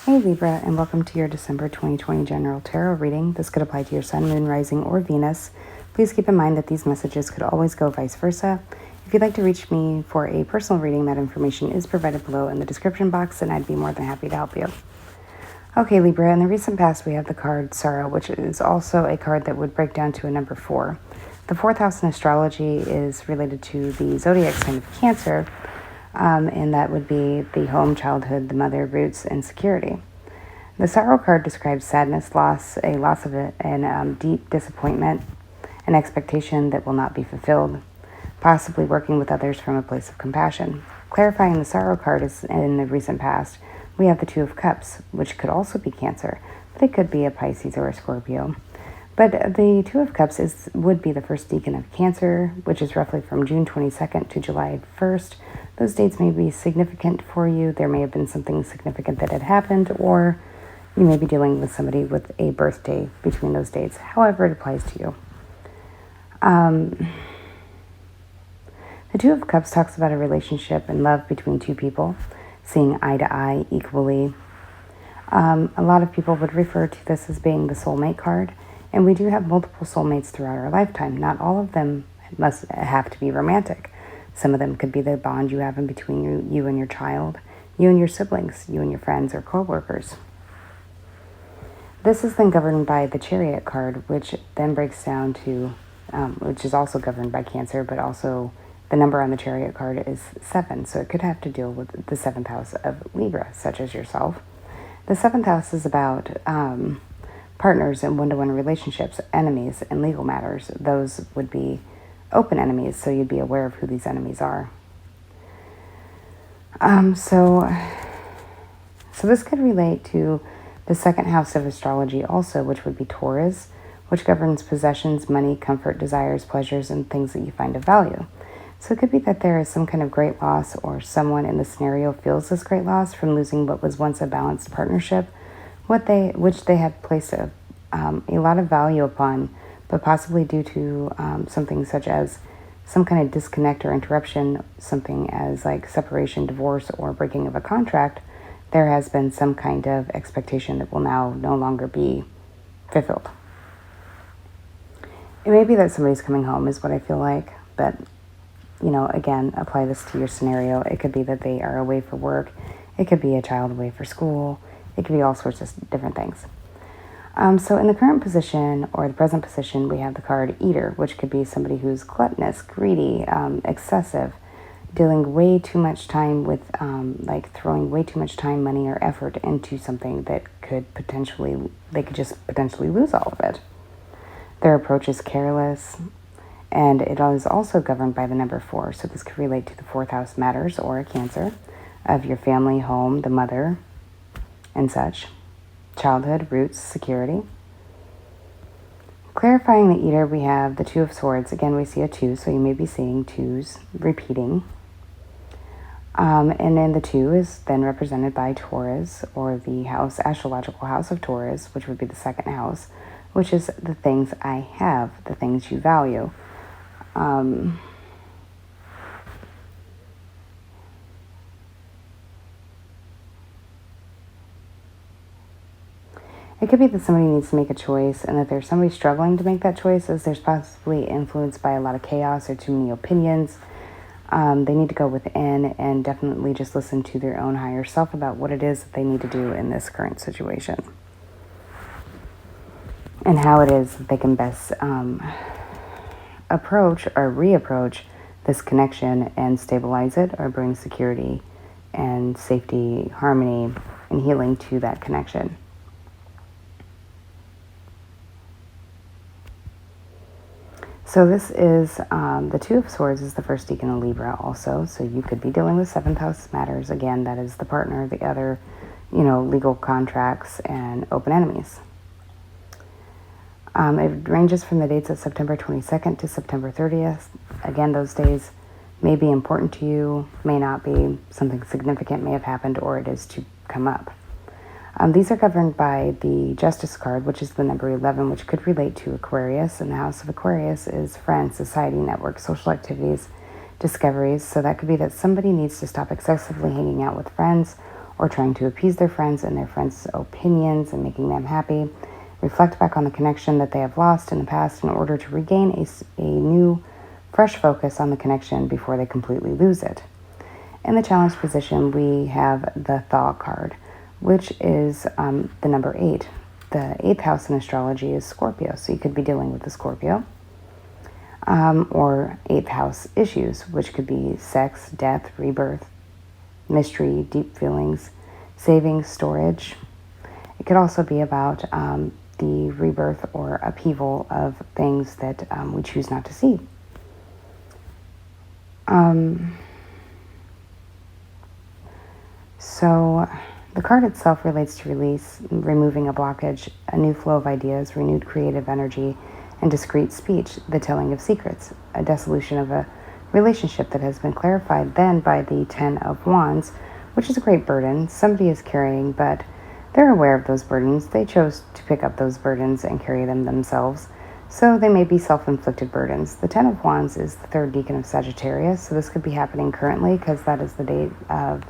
Hey Libra, and welcome to your December 2020 general tarot reading. This could apply to your sun, moon, rising, or Venus. Please keep in mind that these messages could always go vice versa. If you'd like to reach me for a personal reading, that information is provided below in the description box, and I'd be more than happy to help you. Okay, Libra, in the recent past, we have the card Sorrow, which is also a card that would break down to a number 4. The fourth house in astrology is related to the Zodiac sign of Cancer, and that would be the home, childhood, the mother, roots, and security. The Sorrow card describes sadness, loss, a loss of it, and deep disappointment, an expectation that will not be fulfilled, possibly working with others from a place of compassion. Clarifying the Sorrow card is in the recent past, we have the Two of Cups, which could also be Cancer, but it could be a Pisces or a Scorpio. But the Two of Cups would be the first decan of Cancer, which is roughly from June 22nd to July 1st. Those dates may be significant for you. There may have been something significant that had happened, or you may be dealing with somebody with a birthday between those dates, however it applies to you. The Two of Cups talks about a relationship and love between two people, seeing eye to eye equally. A lot of people would refer to this as being the soulmate card, and we do have multiple soulmates throughout our lifetime. Not all of them must have to be romantic. Some of them could be the bond you have in between you and your child, you and your siblings, you and your friends or co-workers. This is then governed by the Chariot card, which then breaks down to, which is also governed by Cancer, but also the number on the Chariot card is 7, so it could have to deal with the 7th house of Libra, such as yourself. The 7th house is about partners in one-to-one relationships, enemies, and legal matters. Those would be open enemies, so you'd be aware of who these enemies are. So this could relate to the 2nd house of astrology also, which would be Taurus, which governs possessions, money, comfort, desires, pleasures, and things that you find of value. So it could be that there is some kind of great loss, or someone in the scenario feels this great loss from losing what was once a balanced partnership, which they had placed a lot of value upon, but possibly due to something such as some kind of disconnect or interruption, something as like separation, divorce, or breaking of a contract, there has been some kind of expectation that will now no longer be fulfilled. It may be that somebody's coming home is what I feel like, but again, apply this to your scenario. It could be that they are away for work. It could be a child away for school. It could be all sorts of different things. So in the current position or the present position, we have the card Eater, which could be somebody who's gluttonous, greedy, excessive, dealing way too much time with, throwing way too much time, money, or effort into something that they could just potentially lose all of it. Their approach is careless, and it is also governed by the number 4. So this could relate to the 4th house matters, or a Cancer, of your family, home, the mother, and such. Childhood, roots, security. Clarifying the Eater, we have the Two of Swords. Again, we see a 2, so you may be seeing 2s repeating. And then the 2 is then represented by Taurus, or the astrological house of Taurus, which would be the 2nd house, which is the things I have, the things you value. It could be that somebody needs to make a choice, and that there's somebody struggling to make that choice, as there's possibly influenced by a lot of chaos or too many opinions. They need to go within and definitely just listen to their own higher self about what it is that they need to do in this current situation, and how it is that they can best approach or reapproach this connection and stabilize it, or bring security and safety, harmony, and healing to that connection. So this is, the Two of Swords is the first decan of Libra also. So you could be dealing with 7th house matters. Again, that is the partner, the other, legal contracts, and open enemies. It ranges from the dates of September 22nd to September 30th. Again, those days may be important to you, may not be. Something significant may have happened, or it is to come up. These are governed by the Justice card, which is the number 11, which could relate to Aquarius. And the house of Aquarius is friends, society, network, social activities, discoveries. So that could be that somebody needs to stop excessively hanging out with friends, or trying to appease their friends and their friends' opinions and making them happy. Reflect back on the connection that they have lost in the past in order to regain a new, fresh focus on the connection before they completely lose it. In the challenge position, we have the Thaw card, which is the number 8. The 8th house in astrology is Scorpio, so you could be dealing with the Scorpio. Or 8th house issues, which could be sex, death, rebirth, mystery, deep feelings, savings, storage. It could also be about the rebirth or upheaval of things that we choose not to see. So the card itself relates to release, removing a blockage, a new flow of ideas, renewed creative energy, and discreet speech, the telling of secrets, a dissolution of a relationship that has been clarified then by the 10 of Wands, which is a great burden somebody is carrying, but they're aware of those burdens. They chose to pick up those burdens and carry them themselves, so they may be self-inflicted burdens. The 10 of Wands is the 3rd decan of Sagittarius, so this could be happening currently because that is the date of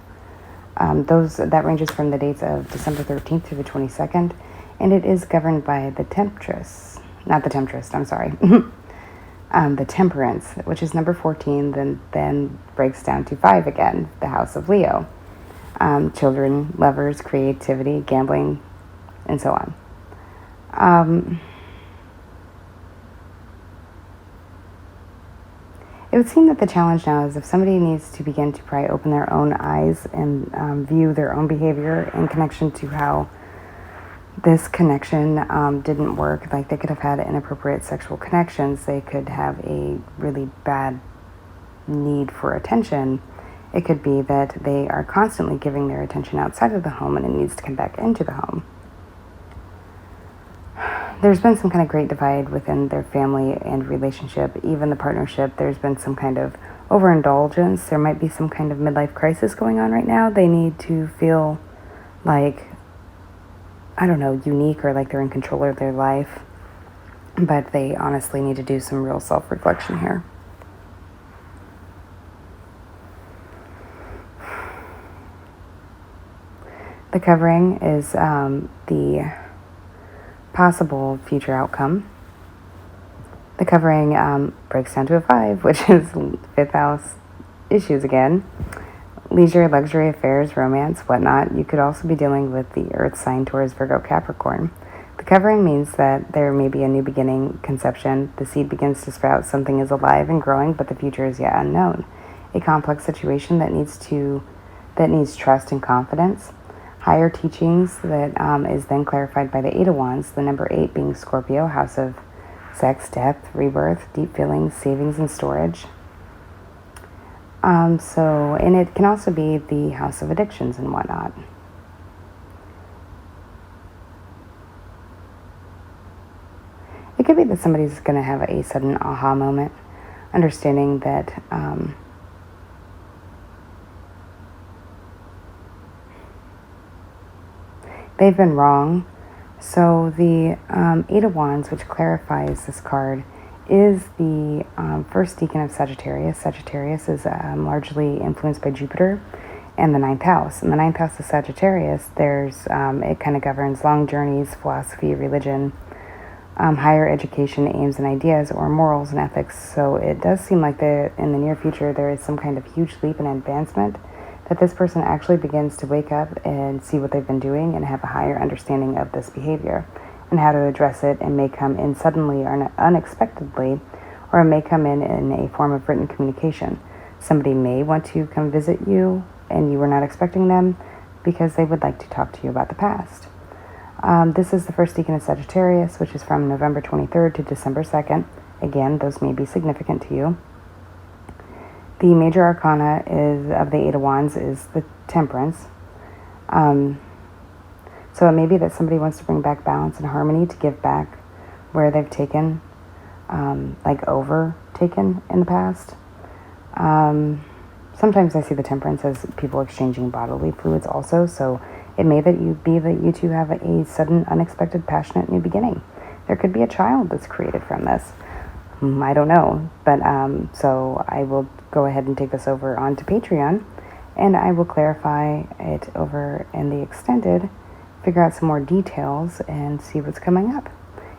that ranges from the dates of December 13th through the 22nd, and it is governed by the Temptress. Not the Temptress, I'm sorry. The Temperance, which is number 14, then breaks down to 5 again, the House of Leo. Children, lovers, creativity, gambling, and so on. It would seem that the challenge now is if somebody needs to begin to pry open their own eyes and view their own behavior in connection to how this connection didn't work. Like they could have had inappropriate sexual connections. They could have a really bad need for attention. It could be that they are constantly giving their attention outside of the home and it needs to come back into the home. There's been some kind of great divide within their family and relationship, even the partnership. There's been some kind of overindulgence. There might be some kind of midlife crisis going on right now. They need to feel like, I don't know, unique or like they're in control of their life. But they honestly need to do some real self-reflection here. The covering is the possible future outcome. The covering breaks down to a 5, which is 5th house issues again. Leisure, luxury, affairs, romance, whatnot. You could also be dealing with the earth sign Taurus, Virgo, Capricorn. The covering means that there may be a new beginning, conception. The seed begins to sprout. Something is alive and growing, but the future is yet unknown. A complex situation that needs trust and confidence. Higher teachings that is then clarified by the 8 of Wands, the number 8 being Scorpio, house of sex, death, rebirth, deep feelings, savings, and storage. And it can also be the house of addictions and whatnot. It could be that somebody's going to have a sudden aha moment, understanding that they've been wrong. So the 8 of Wands, which clarifies this card, is the first decan of Sagittarius. Sagittarius is largely influenced by Jupiter and the 9th house. In the 9th house of Sagittarius, there's it kind of governs long journeys, philosophy, religion, higher education, aims and ideas, or morals and ethics. So it does seem like in the near future there is some kind of huge leap in advancement, that this person actually begins to wake up and see what they've been doing and have a higher understanding of this behavior and how to address it, and may come in suddenly or unexpectedly, or it may come in a form of written communication. Somebody may want to come visit you and you were not expecting them because they would like to talk to you about the past. This is the first decan of Sagittarius, which is from November 23rd to December 2nd. Again, those may be significant to you. The major arcana of the 8 of Wands is the Temperance. So it may be that somebody wants to bring back balance and harmony, to give back where they've taken, overtaken in the past. Sometimes I see the Temperance as people exchanging bodily fluids also, so it may be that you two have a sudden, unexpected, passionate new beginning. There could be a child that's created from this. I don't know, but so I will go ahead and take this over onto Patreon and I will clarify it over in the extended, figure out some more details, and see what's coming up.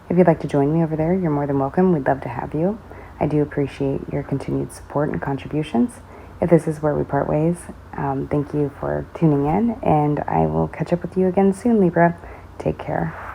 If you'd like to join me over there, you're more than welcome. We'd love to have you. I do appreciate your continued support and contributions. If this is where we part ways, thank you for tuning in, and I will catch up with you again soon, Libra. Take care.